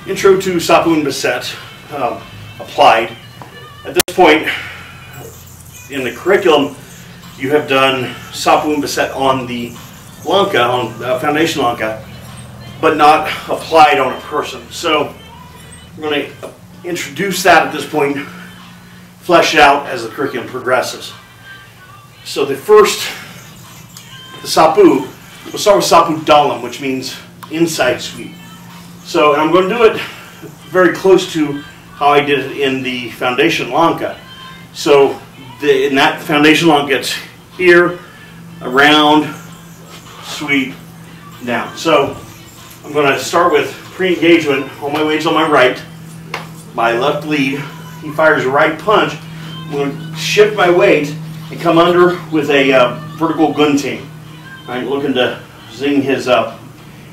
Intro to Sapu and Basset applied. At this point in the curriculum, you have done Sapu and Basset on the Lanka, on the foundation Lanka, but not applied on a person. So we're going to introduce that at this point, flesh it out as the curriculum progresses. So the Sapu, we'll start with Sapu Dalam, which means inside sweep. So, and I'm going to do it very close to how I did it in the foundation Lanka. So, in that foundation Lanka, it's here, around, sweep, down. So, I'm going to start with pre-engagement. All my weight's on my right, my left lead. He fires a right punch. I'm going to shift my weight and come under with a vertical gunting. Right, looking to zing his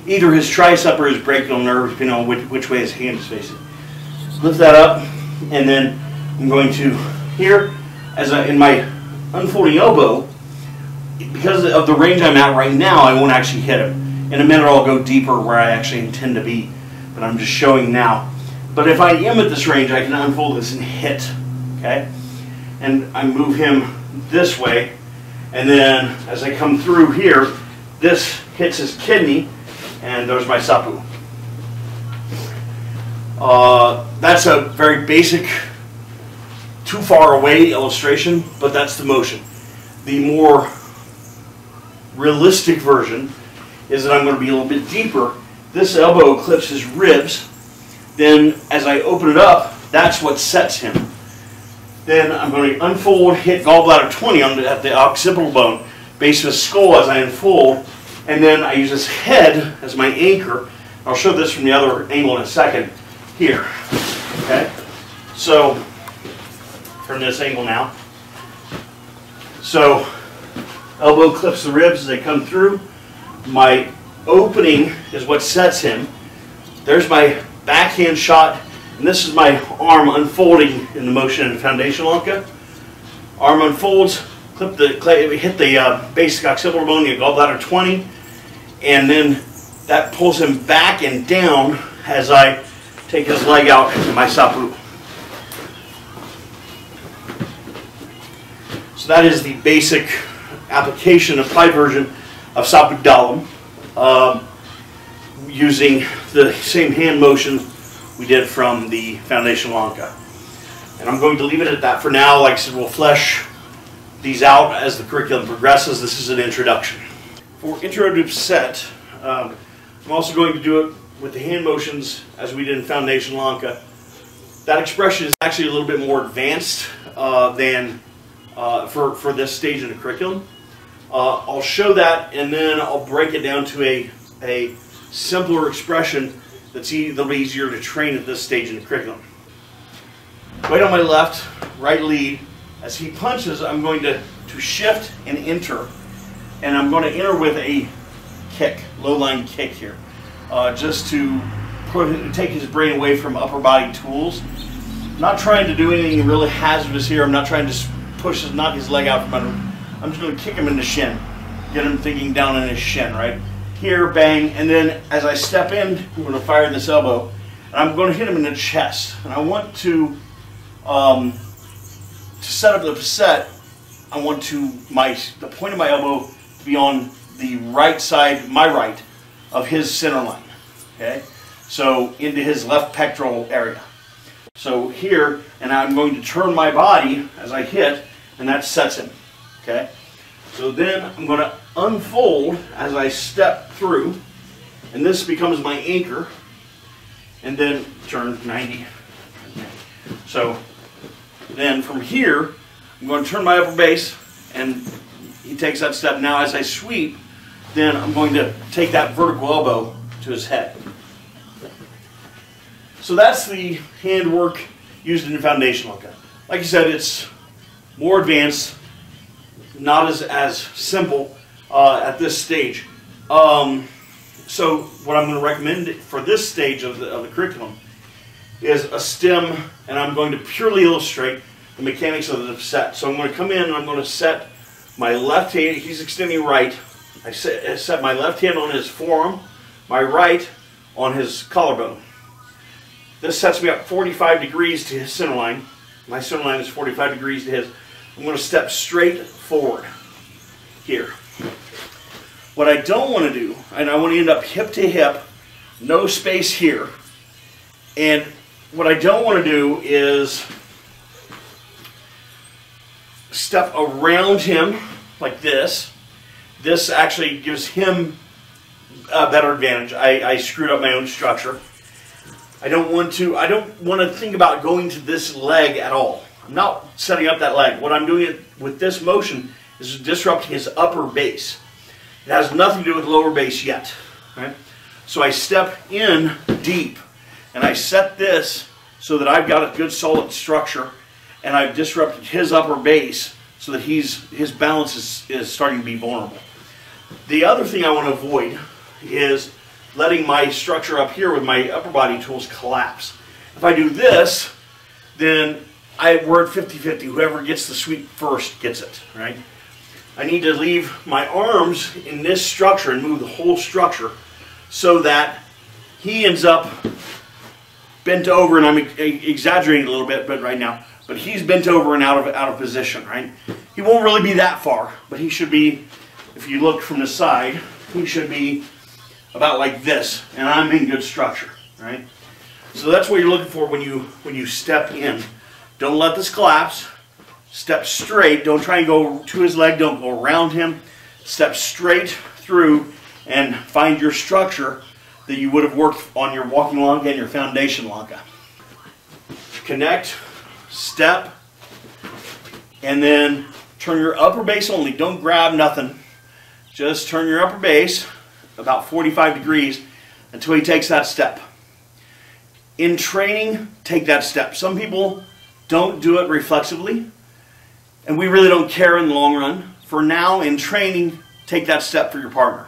either his tricep or his brachial nerve, depending on which way his hand is facing. Lift that up, and then I'm going to here, in my unfolding elbow, because of the range I'm at right now, I won't actually hit him. In a minute I'll go deeper where I actually intend to be, but I'm just showing now. But if I am at this range, I can unfold this and hit, okay? And I move him this way, and then as I come through here, this hits his kidney, and there's my Sapu. That's a very basic, too far away illustration, but that's the motion. The more realistic version is that I'm going to be a little bit deeper. This elbow clips his ribs. Then as I open it up, that's what sets him. Then I'm going to unfold, hit gallbladder 20 at the occipital bone, base of his skull as I unfold. And then I use his head as my anchor. I'll show this from the other angle in a second. Here, okay? So, from this angle now. So, elbow clips the ribs as they come through. My opening is what sets him. There's my backhand shot, and this is my arm unfolding in the motion in foundation Lanka. Arm unfolds. Hit the basic occipital bone, you gallbladder 20, and then that pulls him back and down as I take his leg out into my Sapu. So that is the basic application, applied version of Sapu Dalam, using the same hand motion we did from the foundation Lanka. And I'm going to leave it at that for now. Like I said, we'll flesh these out as the curriculum progresses. This is an introduction. For Intro to Basset, I'm also going to do it with the hand motions as we did in foundation Lanka. That expression is actually a little bit more advanced than for this stage in the curriculum. I'll show that, and then I'll break it down to a simpler expression that's a little easier to train at this stage in the curriculum. Weight on my left, right lead. As he punches, I'm going to shift and enter, and I'm going to enter with a kick, low line kick here, just to take his brain away from upper body tools. I'm not trying to do anything really hazardous here. I'm not trying to knock his leg out from under him. I'm just going to kick him in the shin, get him thinking down in his shin, right? Here, bang, and then as I step in, I'm going to fire this elbow, and I'm going to hit him in the chest. And I want to set up the Basset, I want the point of my elbow to be on the right side, my right, of his center line. Okay, so into his left pectoral area. So here, and I'm going to turn my body as I hit, and that sets him. Okay, so then I'm going to unfold as I step through, and this becomes my anchor, and then turn 90. So then from here, I'm going to turn my upper base, and he takes that step. Now as I sweep, then I'm going to take that vertical elbow to his head. So that's the handwork used in the foundation Lanka. Like I said, it's more advanced, not as simple at this stage. So what I'm going to recommend for this stage of the curriculum is a stem, and I'm going to purely illustrate the mechanics of the set. So I'm going to come in and I'm going to set my left hand, he's extending right, I set my left hand on his forearm, my right on his collarbone. This sets me up 45 degrees to his center line. My center line is 45 degrees to his. I'm going to step straight forward here. What I don't want to do, and I want to end up hip to hip, no space here. And what I don't want to do is step around him like this. This actually gives him a better advantage. I screwed up my own structure. I don't want to think about going to this leg at all. I'm not setting up that leg. What I'm doing with this motion is disrupting his upper base. It has nothing to do with lower base yet. Right? So I step in deep and I set this so that I've got a good solid structure, and I've disrupted his upper base so that his balance is starting to be vulnerable. The other thing I want to avoid is letting my structure up here with my upper body tools collapse. If I do this, then we're at 50-50. Whoever gets the sweep first gets it, right? I need to leave my arms in this structure and move the whole structure so that he ends up bent over, and I'm exaggerating a little bit right now, but he's bent over and out of position, right? He won't really be that far, but he should be, if you look from the side, he should be about like this, and I'm in good structure, right? So that's what you're looking for when you step in. Don't let this collapse. Step straight. Don't try and go to his leg. Don't go around him. Step straight through and find your structure that you would have worked on your walking lanka and your foundation lanka. Connect, step, and then turn your upper base only. Don't grab nothing. Just turn your upper base about 45 degrees until he takes that step. In training, take that step. Some people don't do it reflexively, and we really don't care in the long run. For now, in training, take that step for your partner.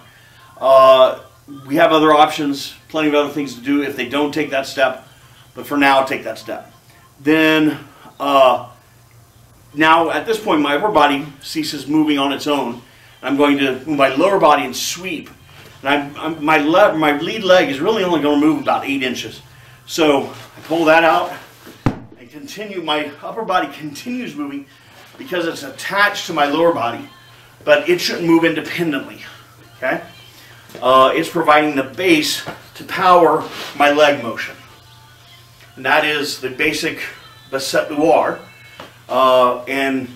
We have other options, plenty of other things to do if they don't take that step, but for now, take that step. Then, now at this point, my upper body ceases moving on its own. I'm going to move my lower body and sweep. And my lead leg is really only going to move about 8 inches. So I pull that out and continue. My upper body continues moving because it's attached to my lower body, but it shouldn't move independently. Okay? It's providing the base to power my leg motion. And that is the basic Basset Luar. And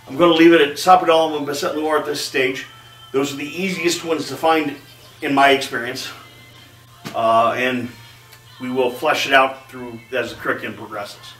I'm going to leave it at Sapodala and Basset Luar at this stage. Those are the easiest ones to find in my experience. And we will flesh it out through as the curriculum progresses.